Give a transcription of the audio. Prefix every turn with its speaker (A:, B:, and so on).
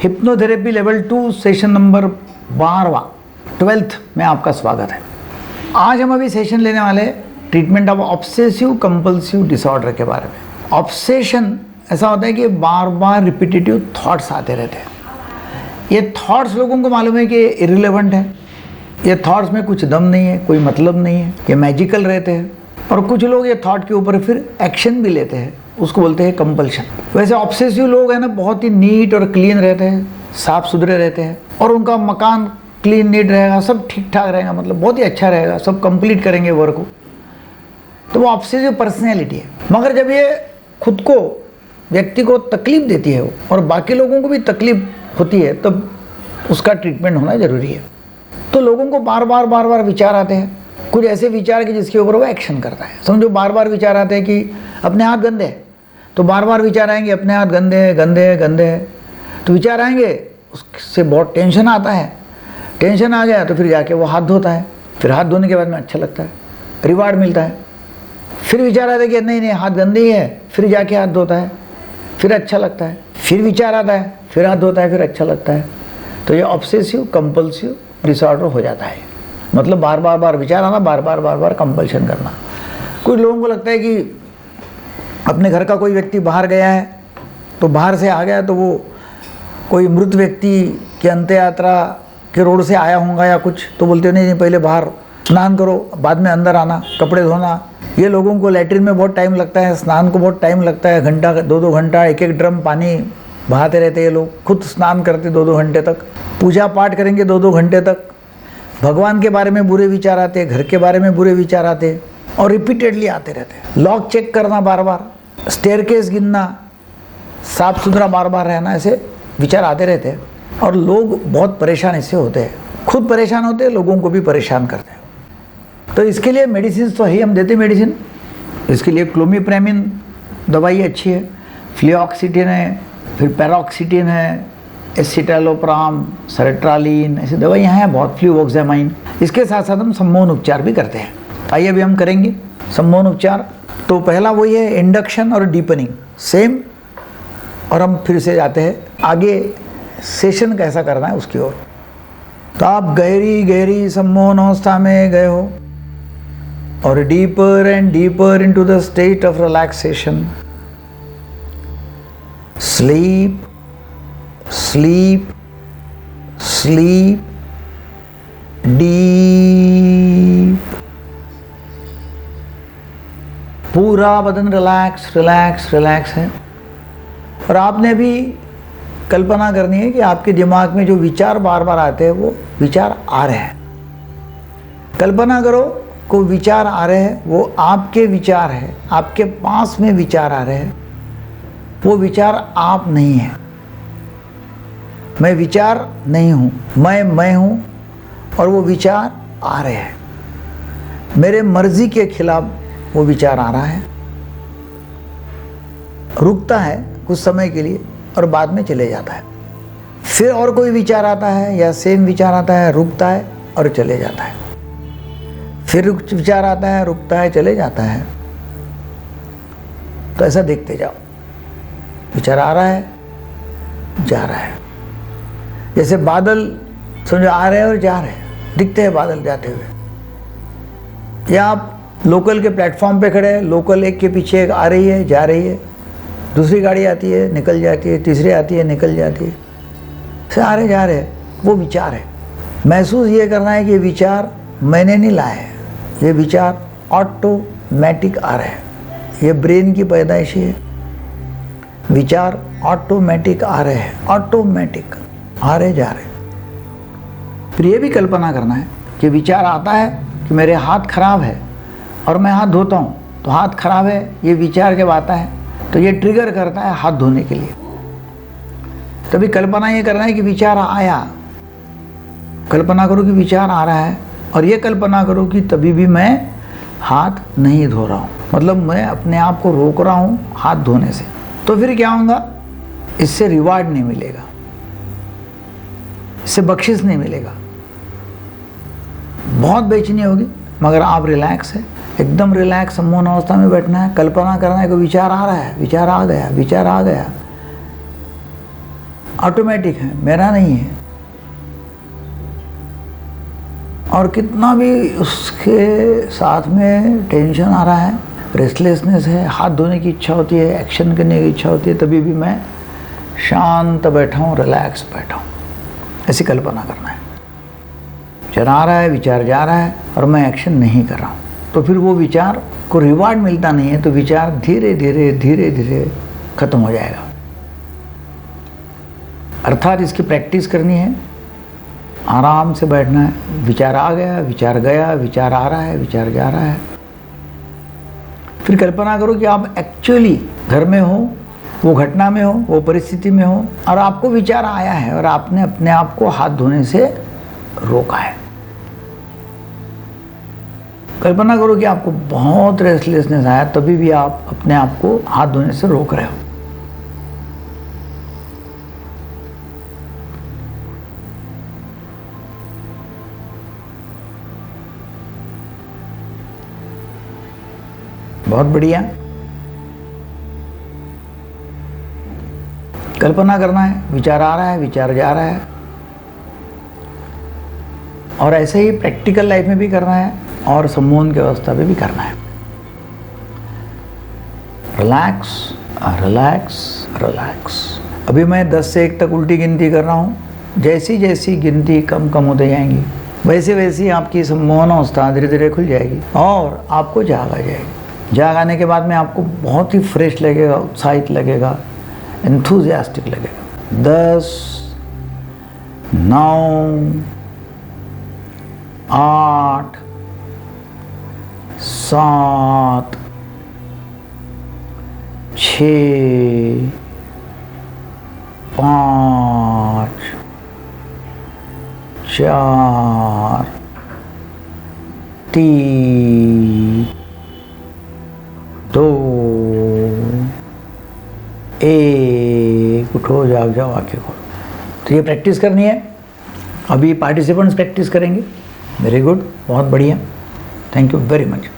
A: Hypnotherapy level 2 session number 12 में आपका स्वागत है। आज हम अभी सेशन लेने वाले treatment of obsessive compulsive disorder के बारे में। ऑब्सेशन ऐसा होता है कि बार बार रिपीटेटिव थॉट्स आते रहते हैं। ये थॉट्स लोगों को मालूम है कि इरिलेवेंट है, ये थॉट्स में कुछ दम नहीं है, कोई मतलब नहीं है, ये मैजिकल रहते हैं। और कुछ लोग ये थॉट के ऊपर फिर एक्शन भी लेते हैं, उसको बोलते हैं कंपल्शन। वैसे ऑब्सेसिव लोग हैं ना, बहुत ही नीट और क्लीन रहते हैं, साफ सुथरे रहते हैं और उनका मकान क्लीन नीट रहेगा, सब ठीक ठाक रहेगा, मतलब बहुत ही अच्छा रहेगा, सब कंप्लीट करेंगे वर्क को, तो वो ऑब्सेसिव पर्सनैलिटी है। मगर जब ये खुद को व्यक्ति को तकलीफ देती है और बाकी लोगों को भी तकलीफ होती है, तब उसका ट्रीटमेंट होना जरूरी है। तो लोगों को बार बार विचार आते हैं, कुछ ऐसे विचार कि जिसके ऊपर वो एक्शन करता है। समझो बार बार विचार आते हैं कि अपने हाथ गंदे हैं, तो बार बार विचार आएंगे अपने हाथ गंदे हैं, गंदे हैं, गंदे हैं, तो विचार आएंगे, उससे बहुत टेंशन आता है। टेंशन आ गया तो फिर जाके वो हाथ धोता है, फिर हाथ धोने के बाद में अच्छा लगता है, रिवार्ड मिलता है। फिर विचार आता है कि नहीं हाथ गंदे ही है, फिर जाके हाथ धोता है, फिर अच्छा लगता है। फिर विचार आता है, फिर हाथ धोता है, फिर अच्छा लगता है। तो ये ऑब्सेसिव कंपल्सिव डिसऑर्डर हो जाता है। मतलब बार बार विचार आना, बार बार कंपल्शन करना। कुछ लोगों को लगता है कि अपने घर का कोई व्यक्ति बाहर गया है, तो बाहर से आ गया तो वो कोई मृत व्यक्ति की अंत्य यात्रा के रोड से आया होगा या कुछ, तो बोलते नहीं पहले बाहर स्नान करो, बाद में अंदर आना, कपड़े धोना। ये लोगों को लैट्रिन में बहुत टाइम लगता है, स्नान को बहुत टाइम लगता है, घंटा 2-2 घंटा एक ड्रम पानी बहाते रहते हैं। ये लोग खुद स्नान करते 2-2 घंटे तक, पूजा पाठ करेंगे 2-2 घंटे तक। भगवान के बारे में बुरे विचार आते, घर के बारे में बुरे विचार आते और रिपीटेडली आते रहते हैं। लॉक चेक करना बार बार, स्टेयरकेस गिनना, साफ सुथरा बार बार रहना, ऐसे विचार आते रहते हैं। और लोग बहुत परेशान इससे होते हैं, खुद परेशान होते हैं, लोगों को भी परेशान करते हैं। तो इसके लिए मेडिसिन तो है, हम देते मेडिसिन। इसके लिए क्लोमिप्रेमिन दवाई अच्छी है, फ्लिऑक्सीटिन है, फिर पैरोक्सीटिन है, एसिटालोप्राम, सेरेट्रालिन, ऐसी दवाइयाँ हैं बहुत, फ्लूवोक्सामाइन। इसके साथ साथ हम सम्मोहन उपचार भी करते हैं। आइए अभी हम करेंगे सम्मोहन उपचार। तो पहला वही है इंडक्शन और डीपनिंग, सेम। और हम फिर से जाते हैं आगे, सेशन कैसा करना है उसकी ओर। तो आप गहरी सम्मोहन अवस्था में गए हो और deeper and deeper into the state of relaxation. Sleep sleep sleep deep. पूरा बदन रिलैक्स है। और आपने भी कल्पना करनी है कि आपके दिमाग में जो विचार बार बार आते हैं वो विचार आ रहे हैं। कल्पना करो को विचार आ रहे हैं, वो आपके विचार है, आपके पास में विचार आ रहे हैं, वो विचार आप नहीं है। मैं विचार नहीं हूँ, मैं हूँ और वो विचार आ रहे हैं। मेरे मर्जी के खिलाफ वो विचार आ रहा है, रुकता है कुछ समय के लिए और बाद में चले जाता है। फिर और कोई विचार आता है या सेम विचार आता है, रुकता है और चले जाता है। फिर विचार आता है, रुकता है, चले जाता है। तो ऐसा देखते जाओ, विचार आ रहा है, जा रहा है। जैसे बादल समझो आ रहे हैं और जा रहे हैं, दिखते हैं बादल जाते हुए। या आप लोकल के प्लेटफॉर्म पे खड़े हैं, लोकल एक के पीछे एक आ रही है, जा रही है, दूसरी गाड़ी आती है, निकल जाती है, तीसरी आती है, निकल जाती है, से आ रहे जा रहे हैं। वो विचार है। महसूस ये करना है कि ये विचार मैंने नहीं लाए हैं, ये विचार ऑटोमेटिक आ रहे हैं। ये ब्रेन की पैदाइश है, विचार ऑटोमेटिक आ रहे हैं, ऑटोमेटिक आ रहे जा रहे। फिर ये भी कल्पना करना है कि विचार आता है कि मेरे हाथ खराब है और मैं हाथ धोता हूँ, तो हाथ खराब है, ये विचार जब आता है तो ये ट्रिगर करता है हाथ धोने के लिए। तभी कल्पना ये करना है कि विचार आया, कल्पना करो कि विचार आ रहा है और ये कल्पना करो कि तभी भी मैं हाथ नहीं धो रहा हूँ, मतलब मैं अपने आप को रोक रहा हूँ हाथ धोने से। तो फिर क्या होगा, इससे रिवार्ड नहीं मिलेगा, इससे बख्शिश नहीं मिलेगा, बहुत बेचैनी होगी। मगर आप रिलैक्स है, एकदम रिलैक्स सम्मोहन अवस्था में बैठना है। कल्पना करना है कि विचार आ रहा है, विचार आ गया, विचार आ गया, ऑटोमेटिक है, मेरा नहीं है। और कितना भी उसके साथ में टेंशन आ रहा है, रेस्टलेसनेस है, हाथ धोने की इच्छा होती है, एक्शन करने की इच्छा होती है, तभी भी मैं शांत बैठा हूँ, रिलैक्स बैठा हूँ, ऐसी कल्पना करना है। विचार आ रहा है, विचार जा रहा है और मैं एक्शन नहीं कर रहा हूँ, तो फिर वो विचार को रिवार्ड मिलता नहीं है, तो विचार धीरे धीरे धीरे धीरे खत्म हो जाएगा। अर्थात इसकी प्रैक्टिस करनी है, आराम से बैठना है। विचार आ गया, विचार गया, विचार आ रहा है, विचार जा रहा है। फिर कल्पना करो कि आप एक्चुअली घर में हो, वो घटना में हो, वो परिस्थिति में हो और आपको विचार आया है और आपने अपने आप को हाथ धोने से रोका है। कल्पना करो कि आपको बहुत रेस्टलेसनेस आया, तभी भी आप अपने आप को हाथ धोने से रोक रहे हो। बहुत बढ़िया। कल्पना करना है, विचार आ रहा है, विचार जा रहा है, और ऐसे ही प्रैक्टिकल लाइफ में भी करना है और सम्मोहन की अवस्था में भी करना है। Relax relax relax. अभी मैं 10 से 1 तक उल्टी गिनती कर रहा हूँ। जैसी जैसी गिनती कम कम होते जाएंगी, वैसे वैसी आपकी सम्मोहन अवस्था धीरे धीरे खुल जाएगी और आपको जाग आ जाएगी। जाग आने के बाद में आपको बहुत ही फ्रेश लगेगा, उत्साहित लगेगा, एंथुजियास्टिक लगेगा। 10, 9, 8, 7, 6, 5, 4, 3, 2, 1। उठो, जाग जाओ, आंखें खोलो। तो ये प्रैक्टिस करनी है। अभी पार्टिसिपेंट्स प्रैक्टिस करेंगे। वेरी गुड, बहुत बढ़िया, थैंक यू वेरी मच।